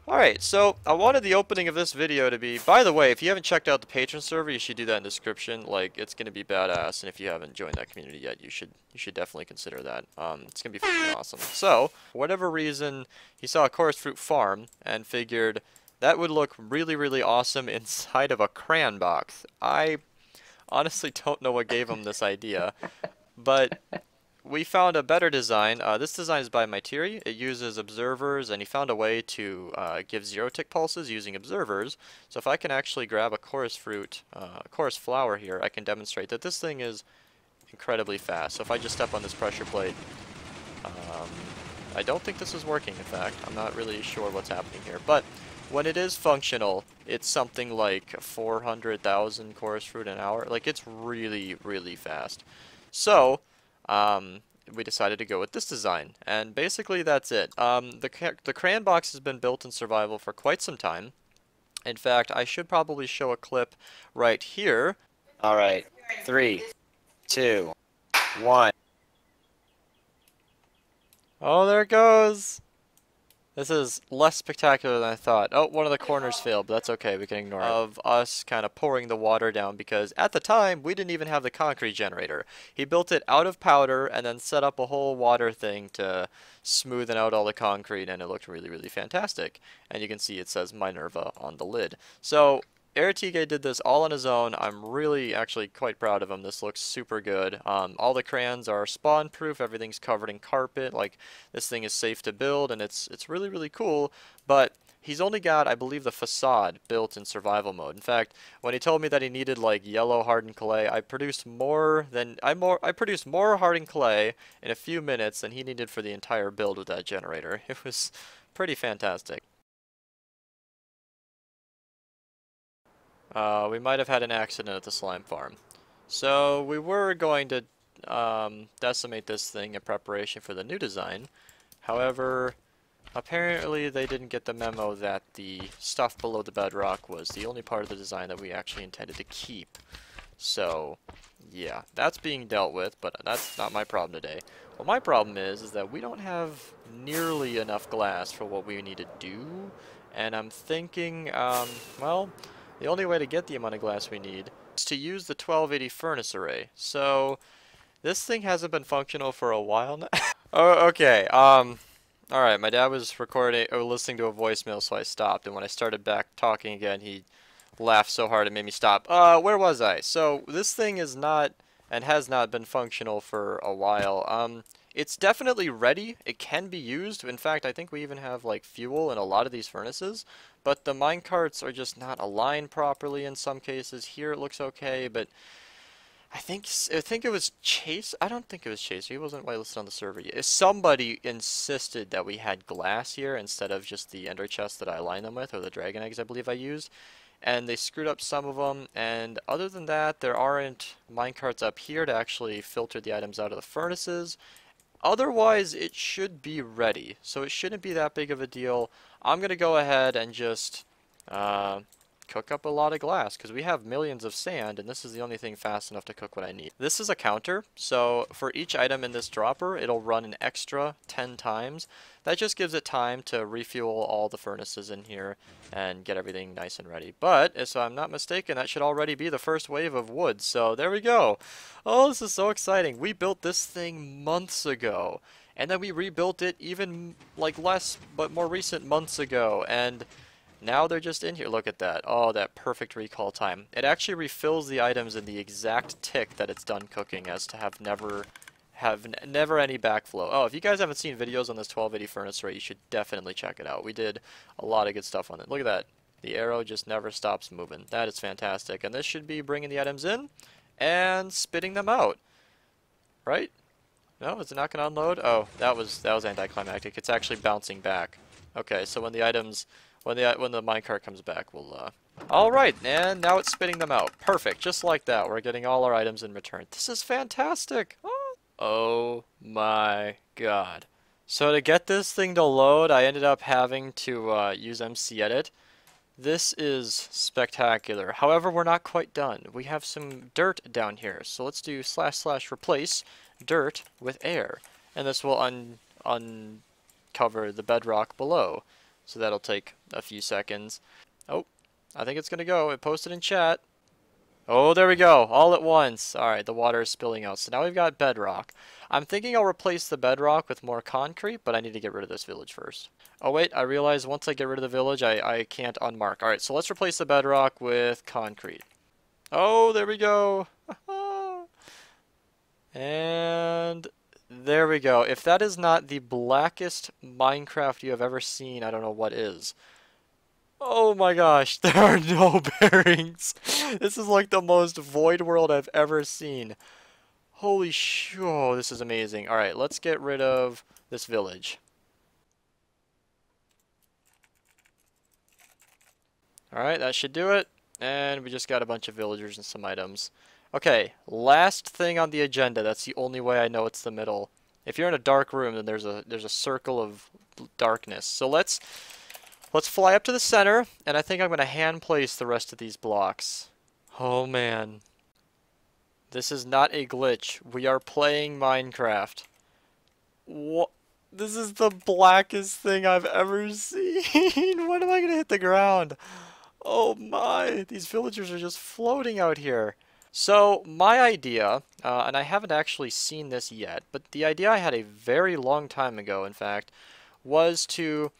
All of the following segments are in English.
Alright, so I wanted the opening of this video to be, by the way, if you haven't checked out the Patron server, you should do that in the description. Like, it's gonna be badass, and if you haven't joined that community yet, you should definitely consider that. It's gonna be fucking awesome. So, for whatever reason, he saw a chorus fruit farm and figured that would look really, really awesome inside of a crayon box. I honestly don't know what gave him this idea, but we found a better design. This design is by Miteri. It uses observers, and he found a way to give zero tick pulses using observers. So if I can actually grab a chorus fruit, chorus flower here, I can demonstrate that this thing is incredibly fast. So if I just step on this pressure plate, um, I don't think this is working, in fact. I'm not really sure what's happening here. But when it is functional, it's something like 400,000 chorus fruit an hour. Like, it's really, really fast. So, we decided to go with this design, and basically that's it. The crayon box has been built in survival for quite some time. In fact, I should probably show a clip right here. Alright, 3, 2, 1. Oh, there it goes! This is less spectacular than I thought. Oh, one of the corners failed, but that's okay, we can ignore it. Of us kind of pouring the water down, because at the time, we didn't even have the concrete generator. He built it out of powder and then set up a whole water thing to smoothen out all the concrete, and it looked really, really fantastic. And you can see it says Minerva on the lid. So, Rectic did this all on his own. I'm really actually quite proud of him. This looks super good. All the crayons are spawn proof. Everything's covered in carpet. Like, this thing is safe to build, and it's really, really cool. But he's only got, I believe, the facade built in survival mode. In fact, when he told me that he needed like yellow hardened clay, I produced more hardened clay in a few minutes than he needed for the entire build with that generator. It was pretty fantastic. We might have had an accident at the slime farm. So we were going to decimate this thing in preparation for the new design. However, apparently they didn't get the memo that the stuff below the bedrock was the only part of the design that we actually intended to keep. So, yeah, that's being dealt with, but that's not my problem today. Well, my problem is that we don't have nearly enough glass for what we need to do, and I'm thinking, well, the only way to get the amount of glass we need is to use the 1280 furnace array. So, this thing hasn't been functional for a while now. Oh, okay, alright, my dad was recording, or listening to a voicemail, so I stopped, and when I started back talking again, he laughed so hard it made me stop. Where was I? So, this thing is not, and has not been functional for a while. It's definitely ready. It can be used. In fact, I think we even have, like, fuel in a lot of these furnaces, but the minecarts are just not aligned properly in some cases. Here it looks okay, but I think it was Chase. I don't think it was Chase. He wasn't whitelisted on the server yet. Somebody insisted that we had glass here instead of just the ender chest that I aligned them with, or the dragon eggs I believe I used. And they screwed up some of them. And other than that, there aren't minecarts up here to actually filter the items out of the furnaces. Otherwise, it should be ready. So it shouldn't be that big of a deal. I'm going to go ahead and just cook up a lot of glass, because we have millions of sand, and this is the only thing fast enough to cook what I need. This is a counter, so for each item in this dropper, it'll run an extra 10 times. That just gives it time to refuel all the furnaces in here and get everything nice and ready. But, if I'm not mistaken, that should already be the first wave of wood, so there we go. Oh, this is so exciting. We built this thing months ago, and then we rebuilt it even, like, less, but more recent months ago, and now they're just in here. Look at that. Oh, that perfect recall time. It actually refills the items in the exact tick that it's done cooking, as to have never any backflow. Oh, if you guys haven't seen videos on this 1280 furnace array, you should definitely check it out. We did a lot of good stuff on it. Look at that. The arrow just never stops moving. That is fantastic. And this should be bringing the items in and spitting them out. Right? No, is it not going to unload? Oh, that was anticlimactic. It's actually bouncing back. Okay, so when the items, when the minecart comes back, we'll Alright, and now it's spitting them out. Perfect, just like that. We're getting all our items in return. This is fantastic. Oh my god. So to get this thing to load, I ended up having to use MC Edit. This is spectacular. However, we're not quite done. We have some dirt down here. So let's do / replace dirt with air. And this will uncover the bedrock below. so that'll take a few seconds. Oh, I think it's gonna go. It posted in chat. Oh, there we go, all at once. Alright, the water is spilling out. So now we've got bedrock. I'm thinking I'll replace the bedrock with more concrete, but I need to get rid of this village first. Oh wait, I realize once I get rid of the village, I can't unmark. Alright, so let's replace the bedrock with concrete. Oh, there we go. And there we go. If that is not the blackest Minecraft you have ever seen, I don't know what is. Oh my gosh, there are no bearings. This is like the most void world I've ever seen. Holy oh, this is amazing. Alright, let's get rid of this village. Alright, that should do it. And we just got a bunch of villagers and some items. Okay, last thing on the agenda. That's the only way I know it's the middle. If you're in a dark room, then there's a circle of darkness. So let's fly up to the center, and I think I'm going to hand place the rest of these blocks. Oh man. This is not a glitch. We are playing Minecraft. What? This is the blackest thing I've ever seen. When am I going to hit the ground? Oh my. These villagers are just floating out here. So my idea, and I haven't actually seen this yet, but the idea I had a very long time ago, in fact, was to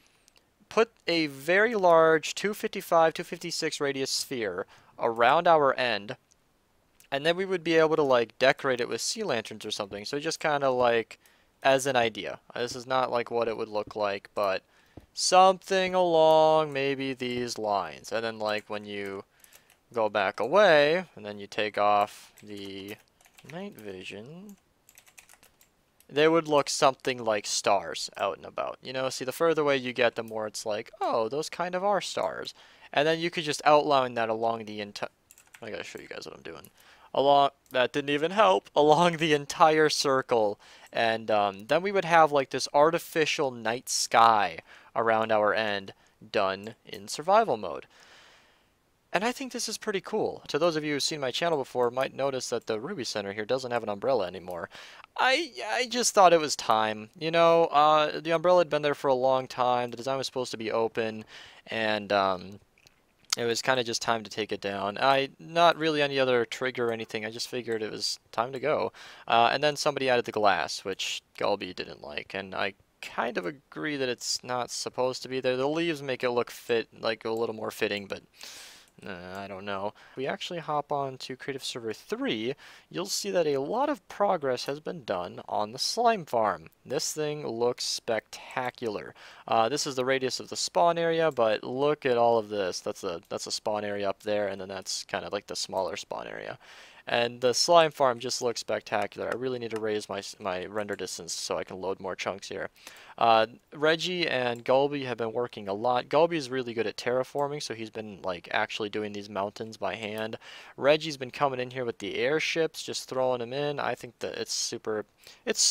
put a very large 255, 256 radius sphere around our end, and then we would be able to like decorate it with sea lanterns or something. So just kind of like as an idea. This is not like what it would look like, but something along maybe these lines. And then like when you go back away, and then you take off the night vision, they would look something like stars out and about. You know, see, the further away you get, the more it's like, oh, those kind of are stars. And then you could just outline that along the entire... I gotta show you guys what I'm doing. That didn't even help. Along the entire circle. And then we would have like this artificial night sky around our end done in survival mode. And I think this is pretty cool. To those of you who've seen my channel before might notice that the Ruby Center here doesn't have an umbrella anymore. I just thought it was time. You know, the umbrella had been there for a long time. The design was supposed to be open, and it was kind of just time to take it down. Not really any other trigger or anything. I just figured it was time to go. And then somebody added the glass, which Gulby didn't like, and I kind of agree that it's not supposed to be there. The leaves make it look like a little more fitting, but I don't know. If we actually hop on to Creative Server 3, you'll see that a lot of progress has been done on the slime farm. This thing looks spectacular. This is the radius of the spawn area, but look at all of this. That's a spawn area up there, and then that's kind of like the smaller spawn area. And the slime farm just looks spectacular. I really need to raise my render distance so I can load more chunks here. Reggie and Gulby have been working a lot. Gulby is really good at terraforming, so he's been like actually doing these mountains by hand. Reggie's been coming in here with the airships, just throwing them in. I think that it's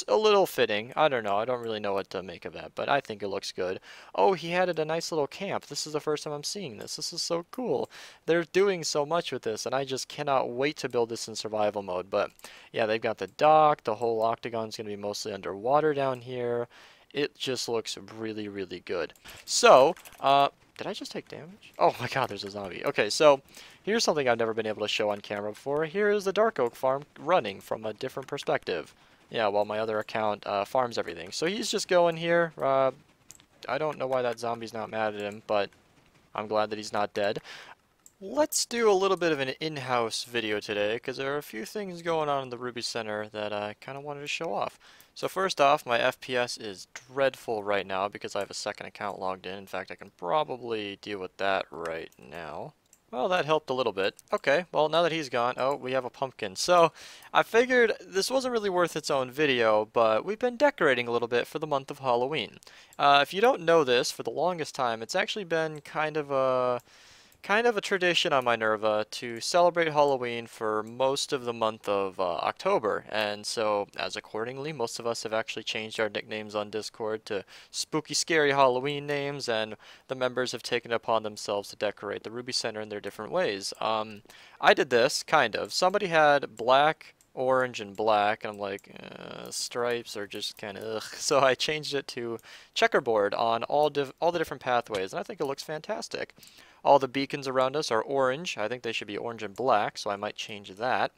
a little fitting. I don't know. I don't really know what to make of that, but I think it looks good. Oh, he added a nice little camp. This is the first time I'm seeing this. This is so cool. They're doing so much with this, and I just cannot wait to build this in survival mode. But yeah, they've got the dock. The whole octagon's going to be mostly underwater down here. It just looks really, really good. So, did I just take damage? Oh my god, there's a zombie. Okay, so here's something I've never been able to show on camera before. Here is the Dark Oak farm running from a different perspective. Yeah, while my other account farms everything. So he's just going here. I don't know why that zombie's not mad at him, but I'm glad that he's not dead. Let's do a little bit of an in-house video today, because there are a few things going on in the Ruby Center that I kind of wanted to show off. So first off, my FPS is dreadful right now because I have a second account logged in. In fact, I can probably deal with that right now. Well, that helped a little bit. Okay, well, now that he's gone, oh, we have a pumpkin. So, I figured this wasn't really worth its own video, but we've been decorating a little bit for the month of Halloween. If you don't know this, for the longest time, it's actually been kind of a tradition on Minerva to celebrate Halloween for most of the month of October, and so as accordingly most of us have actually changed our nicknames on Discord to spooky scary Halloween names, and the members have taken it upon themselves to decorate the Ruby Center in their different ways. I did this, kind of. Somebody had black orange and black, and I'm like, stripes are just kind of ugh. So I changed it to checkerboard on all the different pathways, and I think it looks fantastic. All the beacons around us are orange. I think they should be orange and black, so I might change that.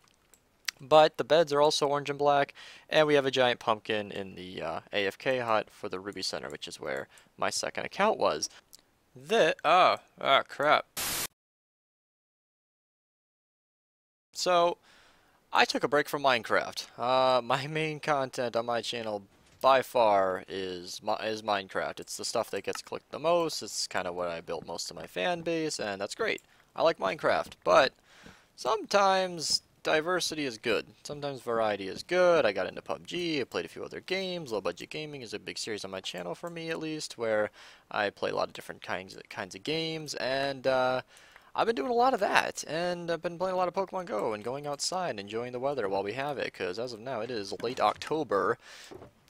But the beds are also orange and black, and we have a giant pumpkin in the AFK hut for the Ruby Center, which is where my second account was. Crap. So, I took a break from Minecraft. My main content on my channel by far is Minecraft. It's the stuff that gets clicked the most. It's kind of what I built most of my fan base, and that's great. I like Minecraft, but sometimes diversity is good. Sometimes variety is good. I got into PUBG, I played a few other games. Low budget gaming is a big series on my channel for me, at least, where I play a lot of different kinds of games, and I've been doing a lot of that, and I've been playing a lot of Pokemon Go and going outside and enjoying the weather while we have it, because as of now it is late October,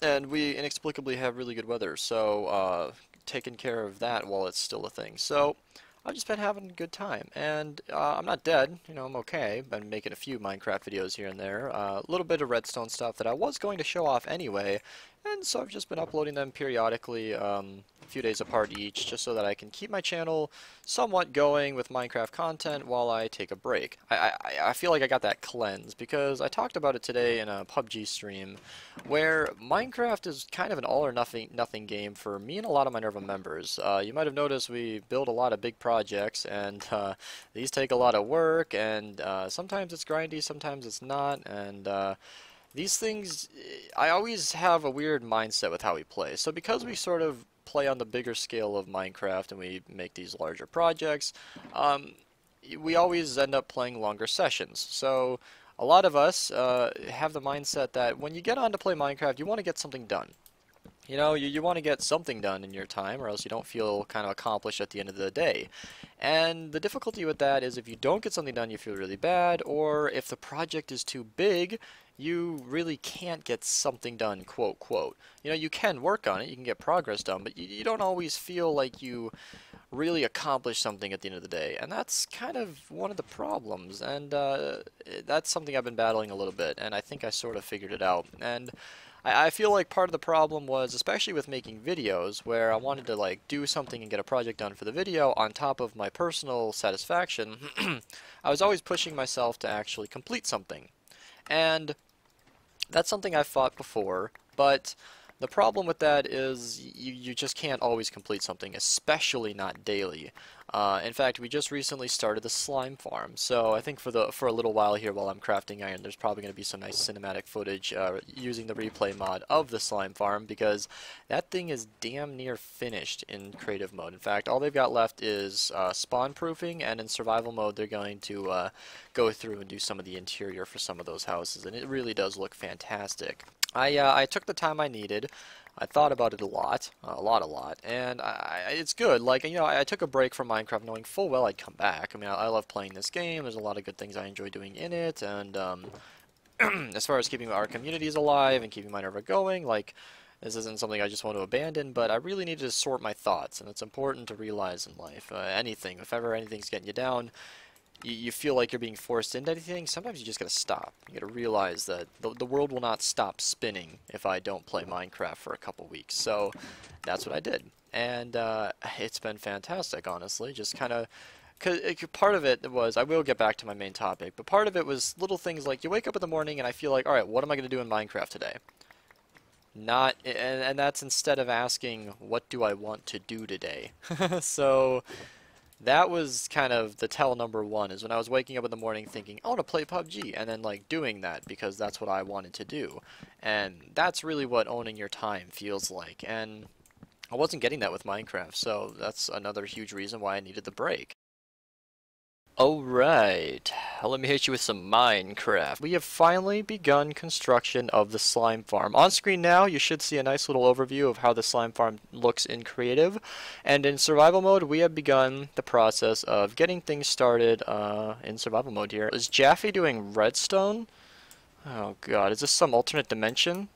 and we inexplicably have really good weather, so taking care of that while it's still a thing. So I've just been having a good time, and I'm not dead, you know, I'm okay. Been making a few Minecraft videos here and there, a little bit of redstone stuff that I was going to show off anyway, and so I've just been uploading them periodically, a few days apart each, just so that I can keep my channel somewhat going with Minecraft content while I take a break. I feel like I got that cleanse, because I talked about it today in a PUBG stream, where Minecraft is kind of an all or nothing game for me and a lot of Minerva members. You might have noticed we build a lot of big projects, and these take a lot of work, and sometimes it's grindy, sometimes it's not, and these things, I always have a weird mindset with how we play. So because we sort of play on the bigger scale of Minecraft and we make these larger projects, we always end up playing longer sessions. So a lot of us have the mindset that when you get on to play Minecraft, you want to get something done. You know, you want to get something done in your time, or else you don't feel kind of accomplished at the end of the day. And the difficulty with that is if you don't get something done, you feel really bad, or if the project is too big, you really can't get something done, quote, quote. You know, you can work on it, you can get progress done, but you don't always feel like you really accomplish something at the end of the day. And that's kind of one of the problems, and that's something I've been battling a little bit, and I think I sort of figured it out. And I feel like part of the problem was, especially with making videos, where I wanted to like do something and get a project done for the video on top of my personal satisfaction, I was always pushing myself to actually complete something. And that's something I've fought before, but the problem with that is you just can't always complete something, especially not daily. In fact, we just recently started the slime farm, so I think for a little while here while I'm crafting iron, there's probably going to be some nice cinematic footage using the replay mod of the slime farm, because that thing is damn near finished in creative mode. In fact, all they've got left is spawn proofing, and in survival mode they're going to go through and do some of the interior for some of those houses, and it really does look fantastic. I took the time I needed. I thought about it a lot, and it's good. Like, you know, I took a break from Minecraft knowing full well I'd come back. I mean, I love playing this game. There's a lot of good things I enjoy doing in it, and as far as keeping our communities alive and keeping Minerva going, like, this isn't something I just want to abandon, but I really need to sort my thoughts, and it's important to realize in life. Anything, if ever anything's getting you down, you feel like you're being forced into anything, sometimes you just gotta stop. You gotta realize that the world will not stop spinning if I don't play Minecraft for a couple weeks. So that's what I did. And it's been fantastic, honestly. Just kind of, cause part of it was, I will get back to my main topic, but part of it was little things like you wake up in the morning and I feel like, alright, what am I gonna do in Minecraft today? And that's instead of asking, what do I want to do today? So that was kind of the tell number one, is when I was waking up in the morning thinking, I want to play PUBG, and then like doing that because that's what I wanted to do. And that's really what owning your time feels like. And I wasn't getting that with Minecraft, so that's another huge reason why I needed the break. Alright, let me hit you with some Minecraft. We have finally begun construction of the slime farm. On screen now, you should see a nice little overview of how the slime farm looks in creative. And in survival mode, we have begun the process of getting things started in survival mode here. Is Jaffe doing redstone? Oh god, is this some alternate dimension?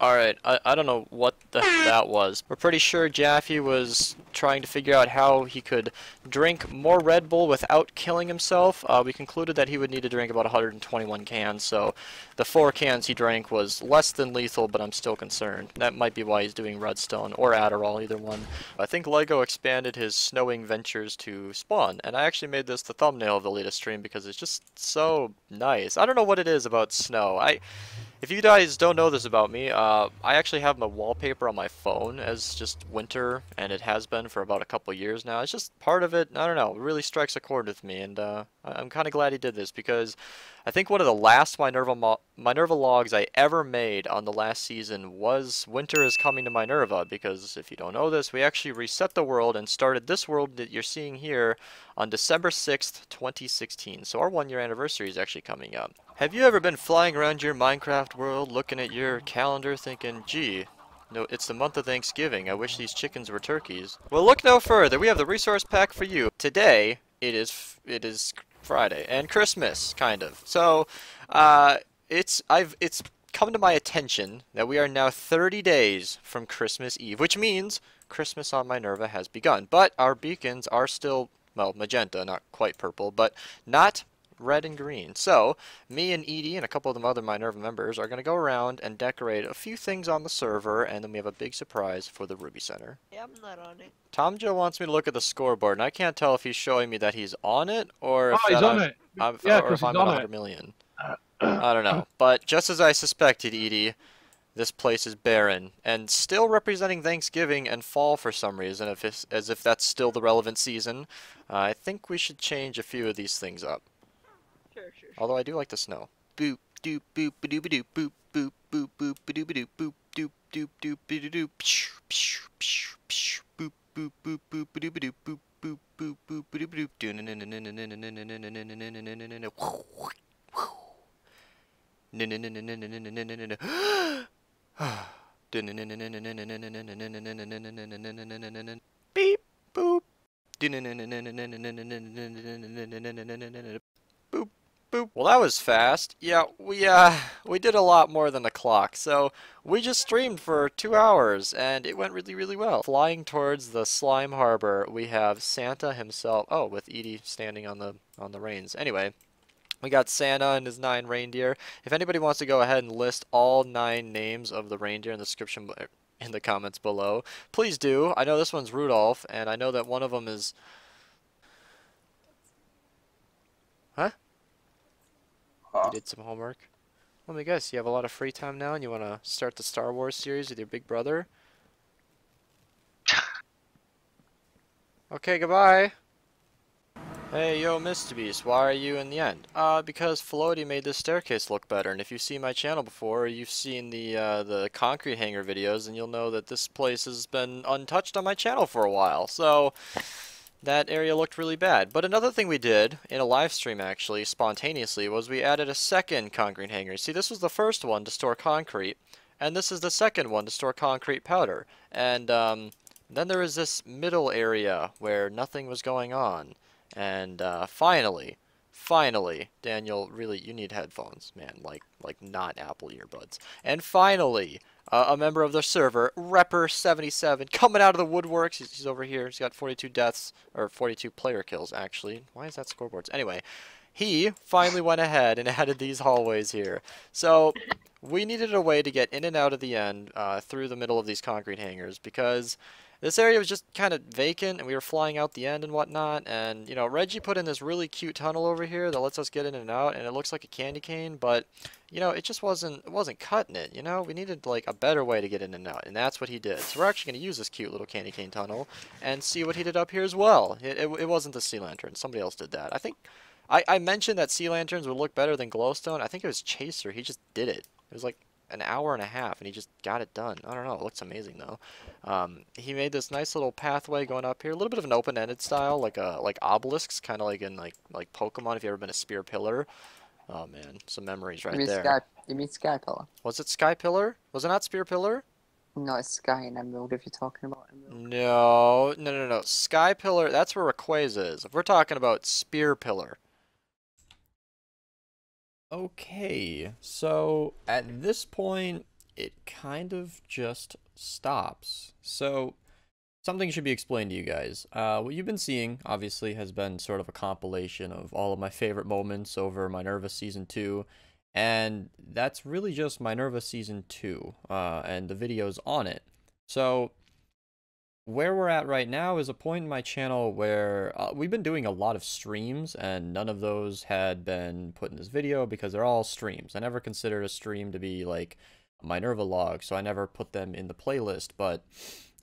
Alright, I don't know what that was. We're pretty sure Jaffe was trying to figure out how he could drink more Red Bull without killing himself. We concluded that he would need to drink about 121 cans, so the 4 cans he drank was less than lethal, but I'm still concerned. That might be why he's doing Redstone or Adderall, either one. I think Lego expanded his snowing ventures to Spawn, and I actually made this the thumbnail of the latest stream because it's just so nice. I don't know what it is about snow. If you guys don't know this about me, I actually have my wallpaper on my phone as just winter, and it has been for about a couple years now. It's just part of it, I don't know, it really strikes a chord with me, and I'm kind of glad he did this, because I think one of the last Minerva logs I ever made on the last season was Winter is Coming to Minerva, because if you don't know this, we actually reset the world and started this world that you're seeing here on December 6th, 2016. So our 1-year anniversary is actually coming up. Have you ever been flying around your Minecraft world looking at your calendar thinking, gee, no, it's the month of Thanksgiving, I wish these chickens were turkeys? Well, look no further, we have the resource pack for you. Today, it is Friday, and Christmas, kind of. So, it's come to my attention that we are now 30 days from Christmas Eve, which means Christmas on Minerva has begun. But our beacons are still, well, magenta, not quite purple, but not red and green. So, me and Edie and a couple of the other Minerva members are going to go around and decorate a few things on the server, and then we have a big surprise for the Ruby Center. Yeah, I'm not on it. Tom Joe wants me to look at the scoreboard, and I can't tell if he's showing me that he's on it, or if, he's on it. Yeah, or if I'm at 100 million. I don't know. But just as I suspected, Edie, this place is barren, and still representing Thanksgiving and fall for some reason, as if that's still the relevant season. I think we should change a few of these things up. Sure. Although I do like the snow. Boop doop boop ba doop ba doop boop boop boop boop ba doop ba doop boop doop doop doop ba doop psh psh psh psh boop boop boop boop ba doop ba doop boop boop boop boop ba doop ba doop do na na na na na na na na na na na na na na na na beep boop. Boop boop. Well, that was fast. Yeah, we did a lot more than the clock. So we just streamed for 2 hours, and it went really, really well. Flying towards the slime harbor, we have Santa himself. Oh, with Edie standing on the reins. Anyway. We got Santa and his 9 reindeer. If anybody wants to go ahead and list all 9 names of the reindeer in the description in the comments below, please do. I know this one's Rudolph, and I know that one of them is... Huh? You did some homework? Let me guess, you have a lot of free time now and you want to start the Star Wars series with your big brother? Okay, goodbye. Hey, yo, Mr. Beast, why are you in the end? Because Floaty made this staircase look better, and if you've seen my channel before, or you've seen the concrete hanger videos, and you'll know that this place has been untouched on my channel for a while, so that area looked really bad. But another thing we did, in a live stream actually, spontaneously, was we added a second concrete hanger. See, this was the first one to store concrete, and this is the second one to store concrete powder. And then there was this middle area where nothing was going on. And finally, Daniel, really, you need headphones, man, like not Apple earbuds. And finally, a member of the server, Repper77, coming out of the woodworks. He's over here. He's got 42 deaths, or 42 player kills, actually. Why is that scoreboards? Anyway, he finally went ahead and added these hallways here. So we needed a way to get in and out of the end through the middle of these concrete hangers, because this area was just kind of vacant, and we were flying out the end and whatnot, and, you know, Reggie put in this really cute tunnel over here that lets us get in and out, and it looks like a candy cane, but, you know, it just wasn't cutting it, you know? We needed, like, a better way to get in and out, and that's what he did. So we're actually going to use this cute little candy cane tunnel and see what he did up here as well. It wasn't the sea lantern. Somebody else did that. I think I mentioned that sea lanterns would look better than glowstone. I think it was Chaser. He just did it. It was like an hour and a half, and he just got it done. I don't know. It looks amazing, though. He made this nice little pathway going up here. A little bit of an open-ended style, like obelisks, kind of like in like Pokemon, if you've ever been a spear pillar. Oh, man. Some memories right there. You mean Sky Pillar? Was it Sky Pillar? Was it not Spear Pillar? No, it's Sky and Emerald if you're talking about Emerald. No. Sky Pillar, that's where Rayquaza is. If we're talking about Spear Pillar. Okay, so at this point, it kind of just stops. So something should be explained to you guys. What you've been seeing, obviously, has been sort of a compilation of all of my favorite moments over Minerva Season 2, and that's really just Minerva Season 2, and the videos on it. So, where we're at right now is a point in my channel where we've been doing a lot of streams, and none of those had been put in this video because they're all streams. I never considered a stream to be like a Minerva log, so I never put them in the playlist, but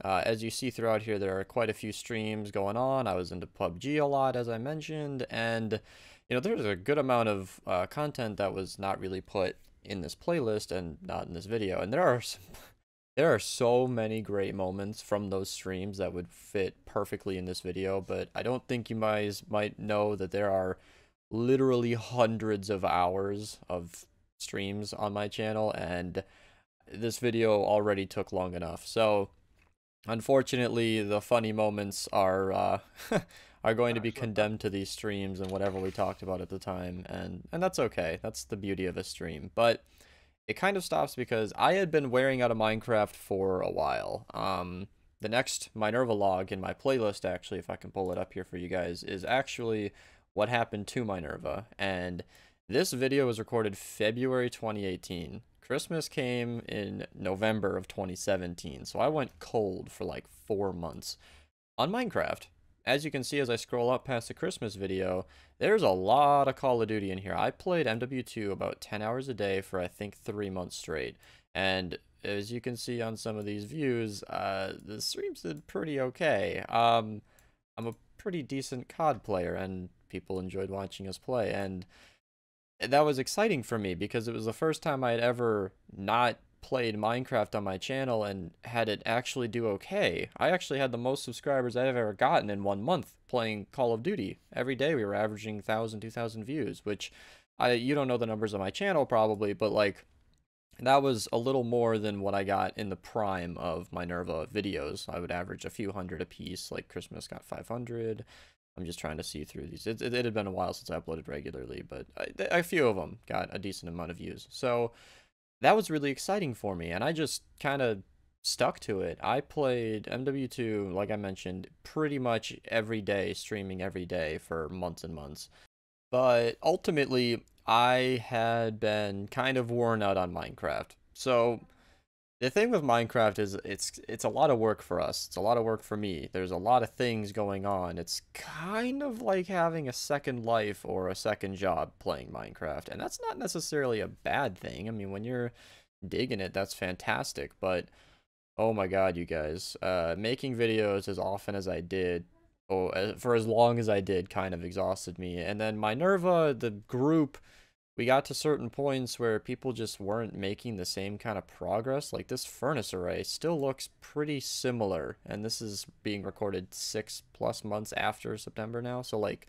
as you see throughout here, there are quite a few streams going on. I was into PUBG a lot, as I mentioned, and there's a good amount of content that was not really put in this playlist and not in this video. And there are so many great moments from those streams that would fit perfectly in this video, but I don't think you guys might know that there are literally hundreds of hours of streams on my channel, and this video already took long enough. So unfortunately, the funny moments are are going to be condemned to these streams and whatever we talked about at the time, and that's okay. That's the beauty of a stream. But it kind of stops because I had been wearing out of Minecraft for a while. The next Minerva log in my playlist, actually, if I can pull it up here for you guys, is actually what happened to Minerva. And this video was recorded February 2018. Christmas came in November of 2017, so I went cold for like 4 months on Minecraft. As you can see as I scroll up past the Christmas video, there's a lot of Call of Duty in here. I played MW2 about 10 hours a day for I think 3 months straight, and as you can see on some of these views, the streams did pretty okay. I'm a pretty decent COD player, and people enjoyed watching us play, and that was exciting for me because it was the first time I had ever not played Minecraft on my channel and had it actually do okay. I actually had the most subscribers I've ever gotten in 1 month playing Call of Duty. Every day we were averaging 1,000, 2,000 views, which you don't know the numbers on my channel probably, but like that was a little more than what I got in the prime of Minerva videos. I would average a few hundred a piece, like Christmas got 500. I'm just trying to see through these. It had been a while since I uploaded regularly, but a few of them got a decent amount of views. So that was really exciting for me, and I just kind of stuck to it. I played MW2, like I mentioned, pretty much every day, streaming every day for months and months. But ultimately, I had been kind of worn out on Minecraft. So the thing with Minecraft is it's a lot of work for us. It's a lot of work for me. There's a lot of things going on. It's kind of like having a second life or a second job playing Minecraft. And that's not necessarily a bad thing. I mean, when you're digging it, that's fantastic. But oh my god, you guys, making videos as often as I did, for as long as I did, kind of exhausted me. And then Minerva, the group, we got to certain points where people just weren't making the same kind of progress. Like this furnace array still looks pretty similar, and this is being recorded 6+ months after September now. So like,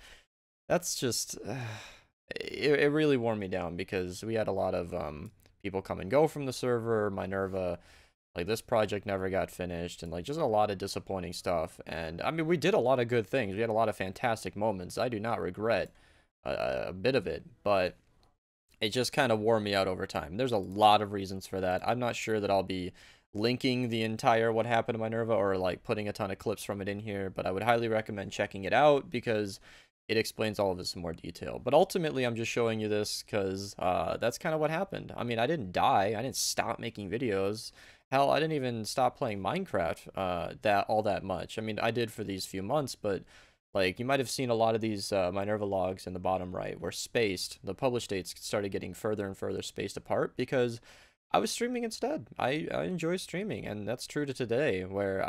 that's just, it really wore me down because we had a lot of people come and go from the server. Minerva, like this project never got finished, and like just a lot of disappointing stuff. And I mean, we did a lot of good things. We had a lot of fantastic moments. I do not regret a bit of it, but it just kind of wore me out over time. There's a lot of reasons for that. I'm not sure that I'll be linking the entire what happened to Minerva or like putting a ton of clips from it in here, but I would highly recommend checking it out because it explains all of this in more detail. But ultimately, I'm just showing you this because that's kind of what happened. I mean, I didn't die. I didn't stop making videos. Hell, I didn't even stop playing Minecraft that much. I mean, I did for these few months, but like, you might have seen a lot of these Minerva logs in the bottom right were spaced. The publish dates started getting further and further spaced apart because I was streaming instead. I enjoy streaming, and that's true to today, where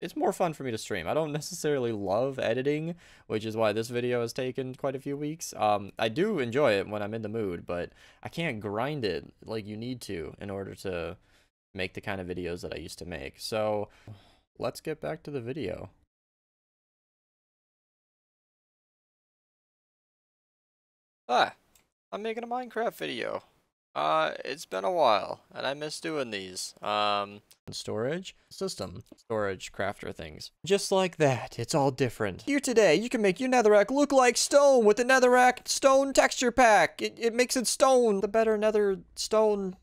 it's more fun for me to stream. I don't necessarily love editing, which is why this video has taken quite a few weeks. I do enjoy it when I'm in the mood, but I can't grind it like you need to in order to make the kind of videos that I used to make. So let's get back to the video. I'm making a Minecraft video. It's been a while, and I miss doing these. Storage, system, storage, crafter things. Just like that, it's all different. Here today, you can make your netherrack look like stone with the netherrack stone texture pack. It makes it stone. The better nether stone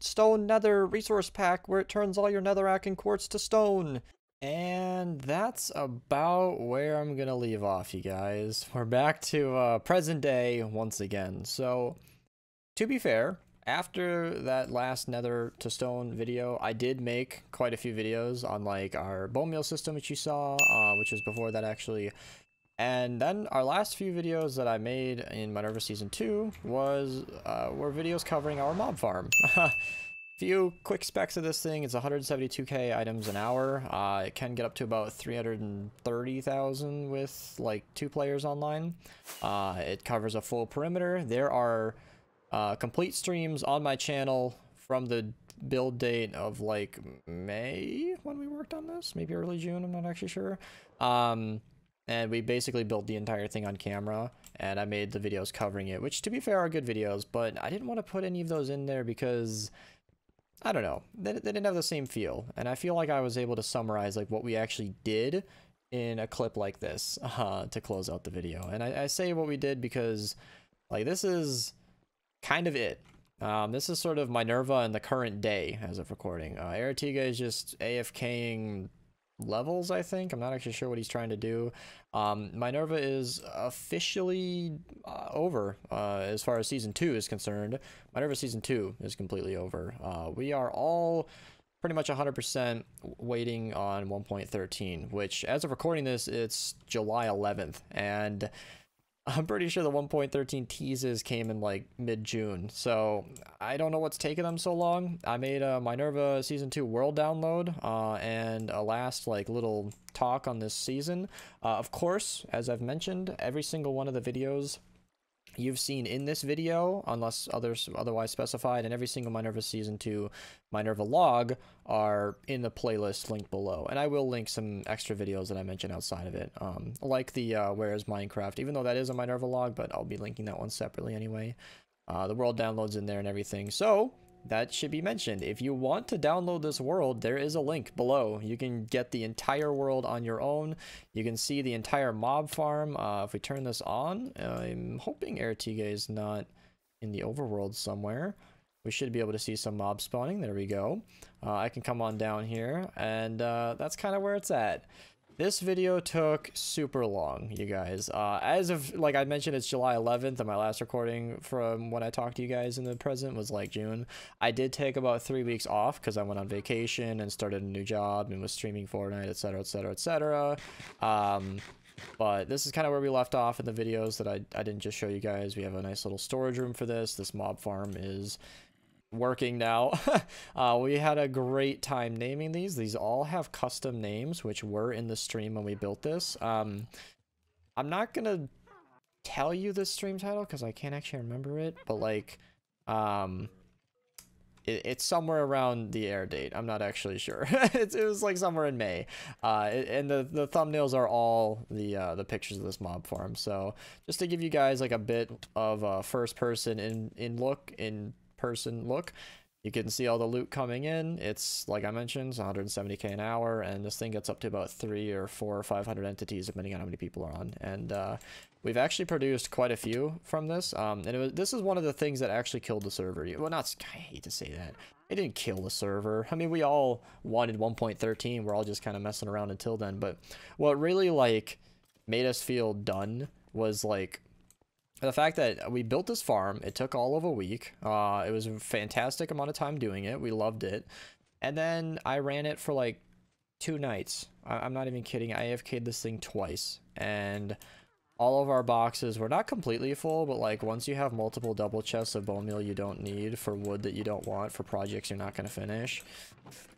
nether resource pack where it turns all your netherrack and quartz to stone. And that's about where I'm gonna leave off, you guys. We're back to present day once again. So, to be fair, after that last nether to stone video, I did make quite a few videos on like our bone meal system, which you saw, which was before that actually. And then our last few videos that I made in Minerva Season 2 were videos covering our mob farm. Few quick specs of this thing. It's 172k items an hour. It can get up to about 330,000 with like 2 players online. It covers a full perimeter. There are complete streams on my channel from the build date of like May when we worked on this, maybe early June, I'm not actually sure. And we basically built the entire thing on camera, and I made the videos covering it, which to be fair are good videos, but I didn't want to put any of those in there because I don't know, they didn't have the same feel, and I feel like I was able to summarize like what we actually did in a clip like this to close out the video. And I say what we did because like this is kind of it. This is sort of Minerva in the current day as of recording. Ertiga is just AFKing levels, I think. I'm not actually sure what he's trying to do. Minerva is officially over as far as Season 2 is concerned. Minerva Season 2 is completely over. We are all pretty much 100% waiting on 1.13, which as of recording this, it's July 11th. And I'm pretty sure the 1.13 teases came in like mid-June, so I don't know what's taking them so long. I made a Minerva Season 2 world download and a last like little talk on this season. Of course, as I've mentioned, every single one of the videos you've seen in this video, unless otherwise specified, and every single Minerva Season 2 Minerva log are in the playlist linked below. And I will link some extra videos that I mentioned outside of it, like the Where is Minecraft, even though that is a Minerva log, but I'll be linking that one separately anyway. The world downloads in there and everything. So that should be mentioned. If you want to download this world, there is a link below. You can get the entire world on your own. You can see the entire mob farm. If we turn this on, I'm hoping Ertiga is not in the overworld somewhere. We should be able to see some mob spawning. There we go. I can come on down here, and that's kind of where it's at. This video took super long, you guys. As of, like I mentioned, it's July 11th, and my last recording from when I talked to you guys in the present was like June. I did take about 3 weeks off because I went on vacation and started a new job and was streaming Fortnite, etc, etc, etc. But this is kind of where we left off in the videos that I didn't just show you guys. We have a nice little storage room for this. This mob farm is working now. We had a great time naming these. These all have custom names, which were in the stream when we built this. I'm not gonna tell you the stream title because I can't actually remember it, but like it's somewhere around the air date. I'm not actually sure. It was like somewhere in May. And the thumbnails are all the pictures of this mob farm. So just to give you guys like a bit of a first person in person look, you can see all the loot coming in. It's like I mentioned, it's 170k an hour, and this thing gets up to about 300 or 400 or 500 entities depending on how many people are on. And we've actually produced quite a few from this. And this is one of the things that actually killed the server. Well, I hate to say that. It didn't kill the server. I mean, we all wanted 1.13. We're all just kind of messing around until then. But what really like made us feel done was like the fact that we built this farm. It took all of a week. It was a fantastic amount of time doing it. We loved it. And then I ran it for like 2 nights. I'm not even kidding. I AFK'd this thing twice. And all of our boxes were not completely full, but like once you have multiple double chests of bone meal you don't need for wood that you don't want for projects you're not going to finish,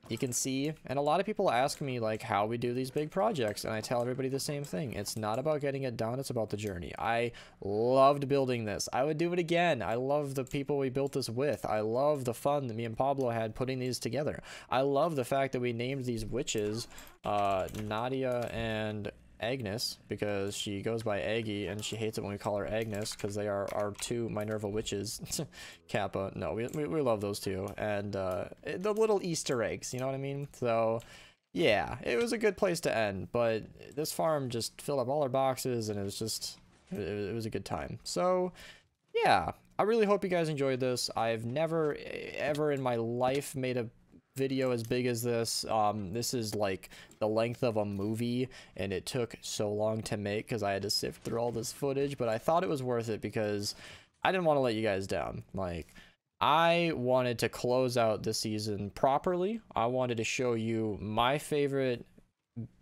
you can see. And a lot of people ask me like how we do these big projects, and I tell everybody the same thing. It's not about getting it done, it's about the journey. I loved building this. I would do it again. I love the people we built this with. I love the fun that me and Pablo had putting these together. I love the fact that we named these witches Nadia and Agnes, because she goes by Aggie, and she hates it when we call her Agnes, because they are our two Minerva witches. Kappa. No, we love those two. And the little Easter eggs, you know what I mean? So, yeah, it was a good place to end, but this farm just filled up all our boxes, and it was just, it was a good time. So, yeah, I really hope you guys enjoyed this. I've never, ever in my life made a video as big as this. This is like the length of a movie, and it took so long to make because I had to sift through all this footage, but I thought it was worth it because I didn't want to let you guys down. Like, I wanted to close out the season properly. I wanted to show you my favorite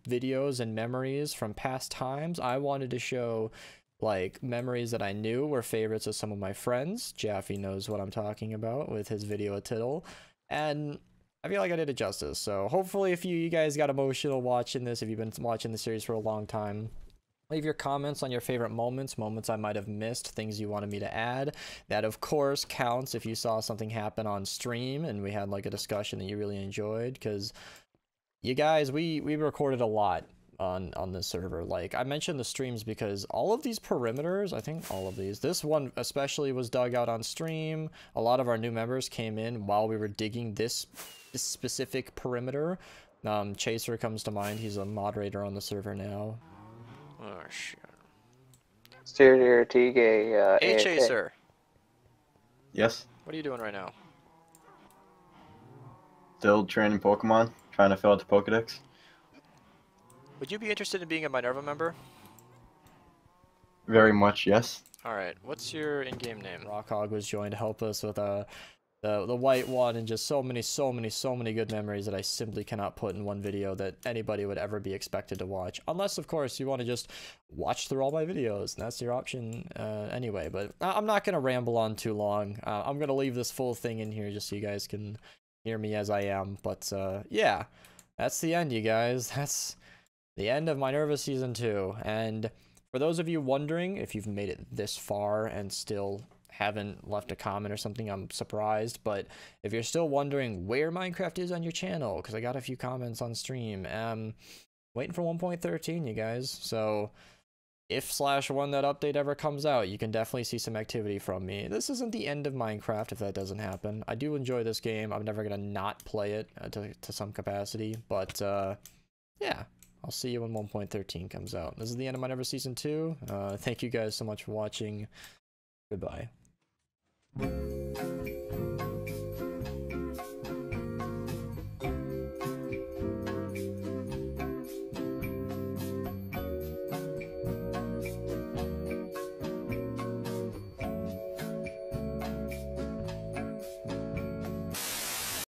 videos and memories from past times. I wanted to show like memories that I knew were favorites of some of my friends. Jaffe knows what I'm talking about with his video a tittle, and I feel like I did it justice. So hopefully if you guys got emotional watching this, if you've been watching the series for a long time, leave your comments on your favorite moments I might have missed, things you wanted me to add. That of course counts if you saw something happen on stream and we had like a discussion that you really enjoyed, because you guys, we recorded a lot on this server. Like, I mentioned the streams because all of these perimeters, I think all of these, this one especially was dug out on stream. A lot of our new members came in while we were digging this specific perimeter. Chaser comes to mind. He's a moderator on the server now. Oh shit. Studio Tigay, Hey AFK. Chaser, Yes. what are you doing right now? Still training Pokemon, trying to fill out the Pokedex. Would you be interested in being a Minerva member? Very much, yes. Alright, what's your in-game name? Rockhog was joined to help us with the white one, and just so many good memories that I simply cannot put in one video that anybody would ever be expected to watch. Unless, of course, you want to just watch through all my videos, and that's your option anyway. But I'm not going to ramble on too long. I'm going to leave this full thing in here just so you guys can hear me as I am. But yeah, that's the end, you guys. That's the end of Minerva Season 2. And for those of you wondering if you've made it this far and still haven't left a comment or something, I'm surprised. But if you're still wondering where Minecraft is on your channel, because I got a few comments on stream, waiting for 1.13, you guys. So if /1 that update ever comes out, you can definitely see some activity from me. This isn't the end of Minecraft if that doesn't happen. I do enjoy this game. I'm never gonna not play it to some capacity, but yeah, I'll see you when 1.13 comes out. This is the end of Minerva Season 2. Thank you guys so much for watching. Goodbye.